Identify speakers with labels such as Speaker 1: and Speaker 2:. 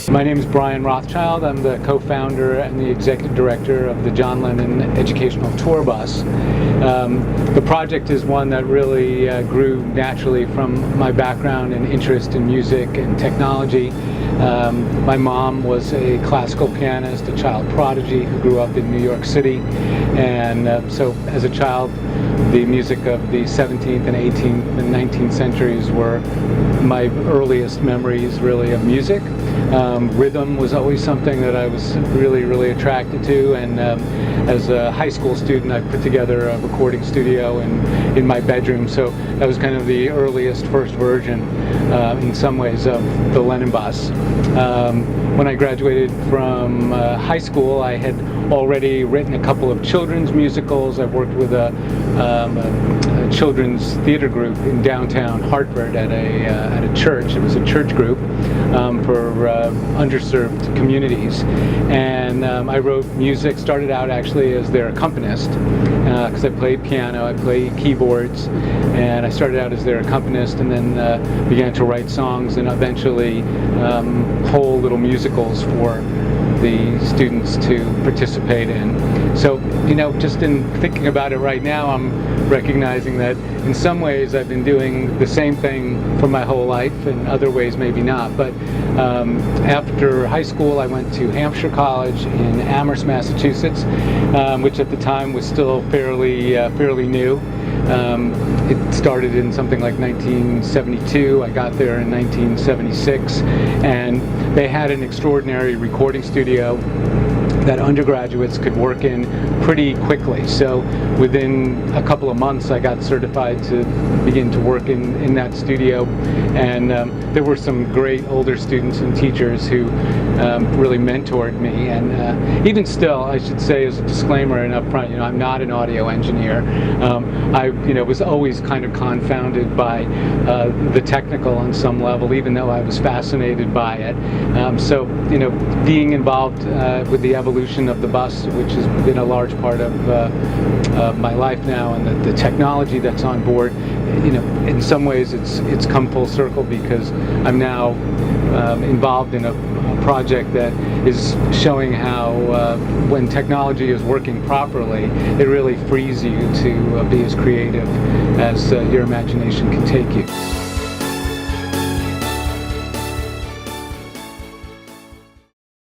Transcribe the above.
Speaker 1: My name is Brian Rothschild. I'm the co-founder and the executive director of the John Lennon Educational Tour Bus. The project is one that really grew naturally from my background and interest in music and technology. My mom was a classical pianist, a child prodigy who grew up in New York City, and so as a child the music of the 17th and 18th and 19th centuries were my earliest memories really of music. Rhythm was always something that I was really attracted to, and as a high school student I put together a recording studio in my bedroom, so that was kind of the earliest first version in some ways of the Lennon Bus. When I graduated from high school, I had already written a couple of children's musicals. I've worked with a children's theater group in downtown Hartford at a church. It was a church group for underserved communities, and I wrote music. Started out actually as their accompanist because I played piano, I played keyboards, and I started out as their accompanist, and then began to write songs and eventually whole little musicals for the students to participate in. So, you know, just in thinking about it right now, I'm recognizing that in some ways I've been doing the same thing for my whole life, in other ways maybe not. But after high school I went to Hampshire College in Amherst, Massachusetts, which at the time was still fairly new. It started in something like 1972. I got there in 1976, and they had an extraordinary recording studio that undergraduates could work in pretty quickly. So within a couple of months I got certified to begin to work in that studio, and there were some great older students and teachers who really mentored me, and even still, I should say as a disclaimer and up front, you know, I'm not an audio engineer. I was always kind of confounded by the technical on some level, even though I was fascinated by it. So, you know, being involved with the evolution of the bus, which has been a large part of my life now, and the technology that's on board, you know, in some ways it's come full circle, because I'm now involved in a project that is showing how when technology is working properly, it really frees you to be as creative as your imagination can take you.